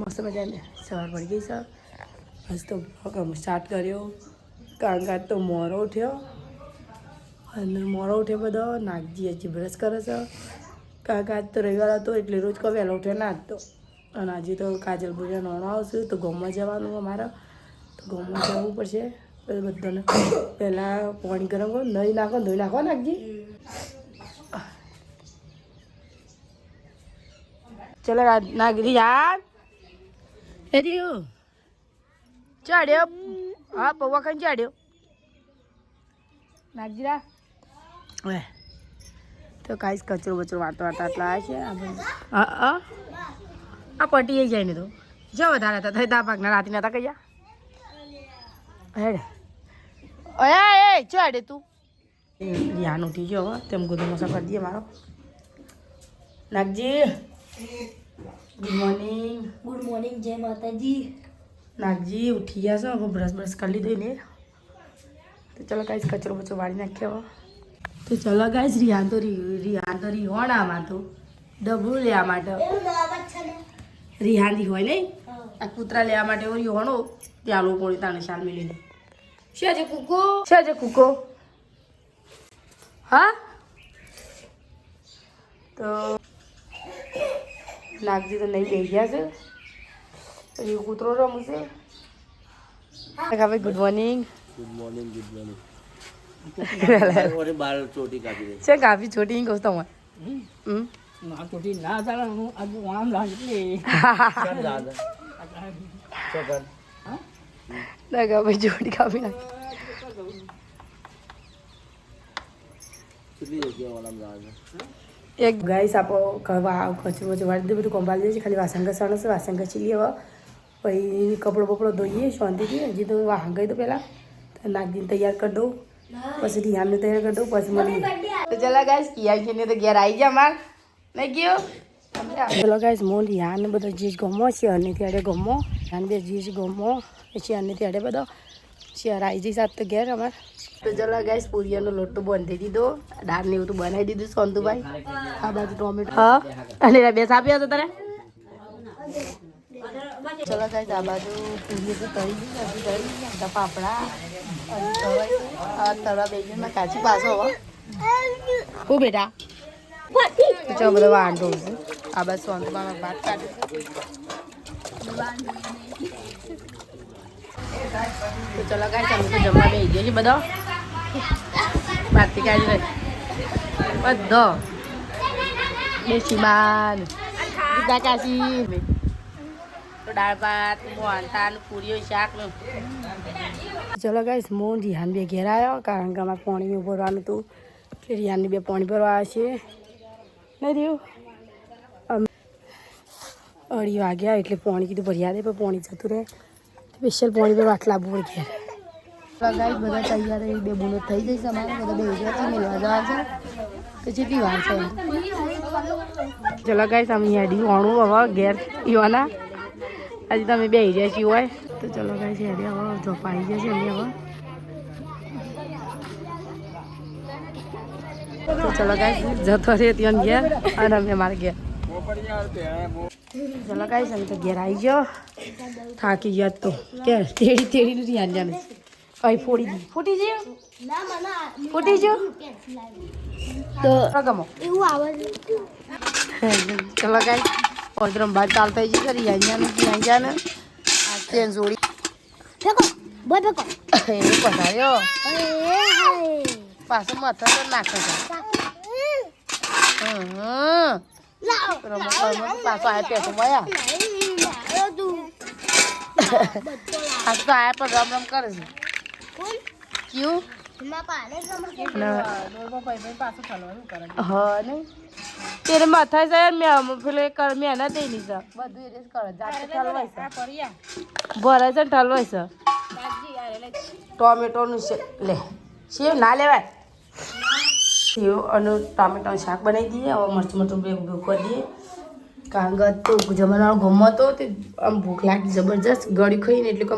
મસ્ત મજાને સવાર પડી ગઈ છે બસ તો બ્લોગ સ્ટાર્ટ કર્યો કાંગાત તો મોરો ઉઠ્યો અને મોરો ઉઠ્યો બધો નાગજી હજી બ્રશ કરે છે કાંગાત તો રવિવાર હતો એટલે રોજ વહેલો ઉઠ્યો ના તો અને આજે તો કાજલ પૂજા નોણો આવશે તો ગામમાં જવાનું અમારે તો ગામમાં જવું પડશે બધાને પહેલાં પાણી ગરમ કરો નહીં નાખો ધોઈ નાખો નાગજી ચલો નાગરી યાર એર્યું ચાડ્યો હા પૌવા ખાઈને ચાડ્યો નાગજીરા હવે તો કાંઈ કચરો બચરો વાટો વાટો આટલા આવે છે હા આ પટી જાય ને તો જો વધારે હતા થઈ તા પાકના રાતી નતા કયા હેડ અયા એ ચાડે તું ધ્યાન ઉઠી ગયો હવે તેમ ગોધો મસા કરી દઈએ મારો નાગજી ગુડ મોર્નિંગ જય માતાજી નાગજી ઉઠી ગયા છો હવે બ્રશ કરી લીધો ને તો ચલો કાંઈ કચરો બચરો વાળી નાખ્યો તો ચલો ગાઈસ રિહાન તો રીહોણામાં તો ડબલું લેવા માટે રિહાન રી હોય નહીં આ કૂતરા લેવા માટે એવું રીહોણો ત્યાં લોકો પોણી તાણે શાલ મેળીને શું છે કૂકો હા તો નાગજી તો નહીં બેસી ગયા છે પછી કૂતરો રમશે ગુડ મોર્નિંગ છે કાફી છોટી કહું તમે ચોટી ના ચાલે હું આજે વામ લાગે ભાઈ જોડી કાપી નાખી એક ગાઈસ આપો કચરો વચરો વાળી દે બધું કંપાલી દે છે ખાલી વાસણ ઘસવાનું છે વાસણ ઘસી લઈએ હવે પછી કપડો બપડો ધોઈએ શાંતિથી હજી તો વાહન ગઈ તો પહેલાં નાગજીને તૈયાર કરી દઉં પછી રિહાનને તૈયાર કરી દઉં પછી મને તો ચલા ગાઈસ કિયા છે ને તો ઘેર આવી જા માર નહીં ગયો ચલો ગાઈસ મોન રિહાન બધો જીજ ગમો છે અને ત્યારે ગમો રિહાન બે જીજ ગમો પછી અને ત્યારે બધો શિયાર આવી જઈ સાત તો ઘેર અમાર તો ચલો ગાઈસ પૂરીનો લોટ તો બાંધી દીધો દાળ ને એવું તો બનાવી દીધું સોંતુભાઈ આ બાજુ ટોમેટો હા અને બે સાપ્યા હતા તારે ચલો ગાઈસ આ બાજુ પૂરી તો તળી ગઈ પાપડા તળવા બેગીમાં કાચી પાછો હવે હું બેટા ચલો બધો વાંધો છે આ બાજુ સોંતુભાઈ ભાત કાઢી તો ચલો ગાઈસ અમે તો જમવા બેસી ગયા છીએ બધો ભાતથી કાઢી રહી બધો દેશી બાન ગીતા કાશી તો દાળ ભાત મોહનતાન પૂરીઓ શાકનું ચલો ગાઈસ મોન રિહાન બે ઘેર આવ્યો કારણ કે અમારે પાણી ભરવાનું હતું એટલે રિહાનની બે પાણી ભરવા આવે છે નહીં રહ્યું અઢી વાગ્યા એટલે પાણી કીધું ભર્યા દે પણ પાણી જતું રહે સ્પેશિયલ પાણી પર વાટલા આપવું પડે ઘેર ગાઈસ બધા તૈયાર બે બુનો થઈ જઈશ અમારે બધા બે ગયા મેળવા જવા છે તો જેટલી વાર છે ચલો ગાઈસ અમે હેડી વાણું હવે ઘેર ઈવાના આજે તમે બે રહ્યા છીએ હોય તો ચલો ગાઈસ હેડી હવે જોપ આવી જશે એમની હવે તો ચલો ગાઈસ જતો રહે ત્યાં ઘેર અને અમે મારે ઘેર ચલો ગાઈસ અમે તો ઘેર આવી ગયો થાકી ગયા તો કે તેડી રિહાન જાને અહીં ફૂટી ગયો તો ગમો એવું આવે ચલો ગાઈસ ઓદરમ બાદ ચાલતા જઈ કરી જાને આ ટ્રેન જોડી ફેકો બોય ફેકો એ પધાર્યો પાછો માથા પર નાખે છે પાછો આયા પેસો મળ્યા આ તો આયા પર રમ કરે છે ક્યું હા નહીં તેરે માથા છે મેં પેલે મહેનત એ નહીં છે બધું એ કરે જાતે ઠલવાય છે ભરાય છે ઠલવાય છે ટોમેટોનું લે સેવ ના લેવાય સેવ અને ટામેટાનું શાક બનાવી દઈએ હવે મરચું ભેગું કરી દઈએ કારણ કે તો જમવાનો ગમો હતો તે આમ ભૂખ લાગી જબરજસ્ત ગળી ખાઈને એટલે કે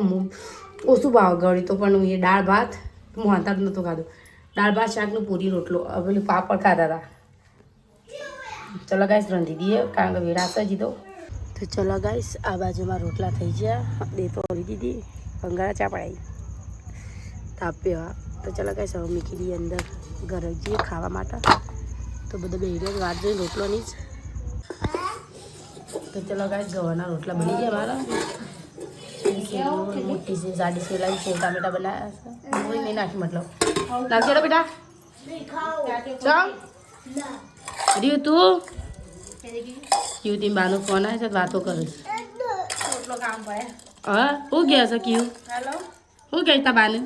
ઓછું ભાવ ગળી તો પણ એ દાળ ભાત હું હાથા નહોતું ખાધું દાળ ભાત શાકનું પૂરી રોટલો પેલું પાપડ ખાધા હતા ચલો ગાઈસ રાંધી દઈએ કારણ કે વેરાશે જીધો તો તો ચલો ગાઈસ આ બાજુમાં રોટલા થઈ ગયા દે તો ઓલી દીધી ભંગારા ચા પડાવી તાપ્યો તો ચલો ગાઈસ હવે મૂકી દઈએ અંદર ઘરે જઈએ ખાવા માટે તો બધા બેહીને વાત જોઈને રોટલોની જ તો ચલો ગાઈસ ગવારના રોટલા બની ગયા મારા મોટી છે જાડી છે લાવી સેવ ટામેટા બનાવ્યા છે કોઈ નહીં નાખી મતલબ નાખી બેટા ચમ રીવ તું યુવતી બાનો ફોન આવે છે વાતો કરે છે હા હું ગયા છે ક્યુ હું કહે તા બાને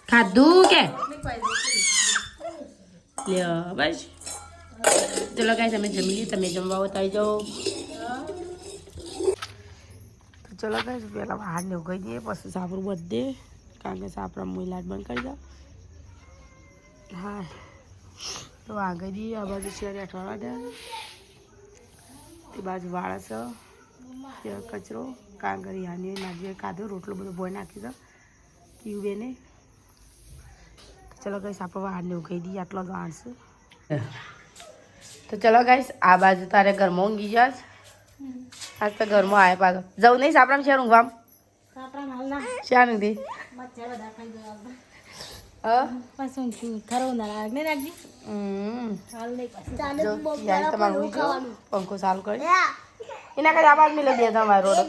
ખાધું કે લે બસ ચલો ગાઈસ અમે જમી લઈએ તમે જમવા બતાવી જાઓ તો ચલો ગાઈસ પહેલાં બહાર ને ઉગાઈ દઈએ પછી સાપરું બધે કારણ કે સાપરા મુઈ લાઈટ બંધ કરી દો હા તો આગળ દઈએ આ બાજુ શેર અઠવાડા તે બાજુ વાળસ કચરો કાંગરી હાની નાખી ખાધો રોટલો બધો ભોય નાખી દો પીવું બેને ચલો ગાઈસ આપણે બહારને ઉગાઈ દઈએ આટલો જ વાળશે તો ચલો ગાઈસ આ બાજુ તારે ઘરમાં ઊંઘી જાસ આજ તો ઘરમાં આવે પાછો જવું નહીં સાપરામાં શેર ઊંઘવામ શેર ઊંઘી પંખો ચાલુ કરી એના કઈ આવાજ મિલે દે તમારે રોડ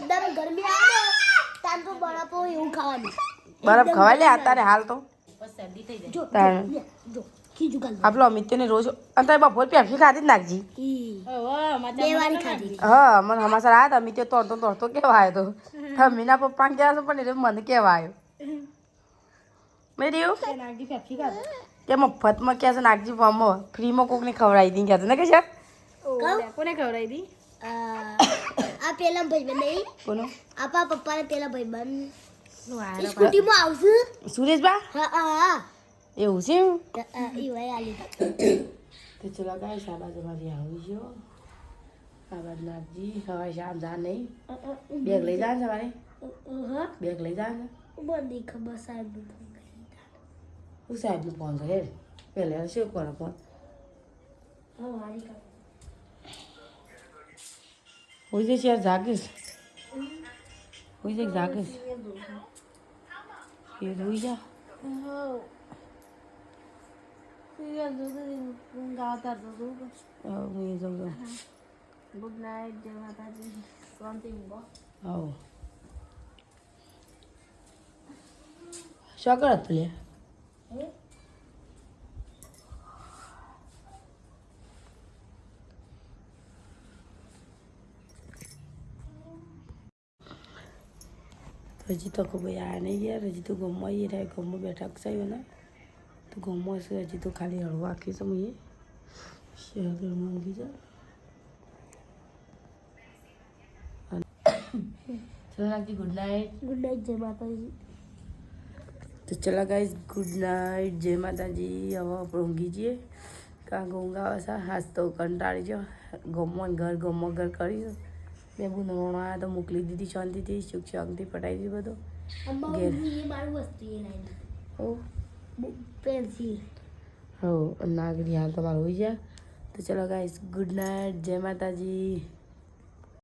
બરફ ખવાય લે અત્યારે હાલ તો આપણો અમિત્યને રોજ અંતર બપોર પેપ્સી ખાધી જ નાખજી હા મને હમાસર આવ્યા હતા અમિત્ય તોડતો કેવા આવ્યો તો મીના પપ્પાને કહેવા છો પણ એટલે મને કેવા આવ્યો મેં રહ્યું કે મફતમાં ક્યાં છે નાખજી ફોર્મમાં ફ્રીમાં કોકને ખવડાવી દી ક્યાં ને કે છે કોને ખવડાવી દી આ પેલા ભાઈબંધ નહીં કોનો આપા પપ્પાને પેલા ભાઈબંધ સ્કૂટીમાં આવશે સુરેશબા હા એવું છે ઈવાય આલી તો ચલો ગાઈસ આ બાજુ મારી આવી ગયો આ બાજુ નાખજી હવે શામ જા નહીં બેગ લઈ જા સવારે બેગ લઈ જા બધી ખબર સાહેબ હું સાહેબનું ફોન કરે પહેલાં શું કરો ફોન હોય છે યાર જાગીશ હોય છે જાગીશ એ રોઈ જા હું એ જાઉં ગુડ નાઇટ જય માતાજી શાંતિ આવો શું કરત લે હજી તો કોઈ આ નહીં યાર હજી તો ગમવા એ રહ્યા ગમમાં બેઠા કસાયો ને તો ગમવા છે હજી તો ખાલી હળવા આખી છે હું એ શેર ઘરમાં ઊંઘી જા ચલો નાખજી ગુડ નાઇટ જય માતાજી તો ચલો ગાઈસ ગુડ નાઇટ જય માતાજી હવે આપણે ઊંઘી જઈએ કારણ કે ઊંઘ આવે છે હાથ તો કંટાળી ગયો ગમો ઘર કરી બે બુનો આવ્યા તો મોકલી દીધી શાંતિથી સુખ શાંતિ પટાવી દીધી બધો ઘેર હો પેન્સિલ હો નાગરી હાલ તમારે હોઈ જાય તો ચલો ગાઈસ ગુડ નાઇટ જય માતાજી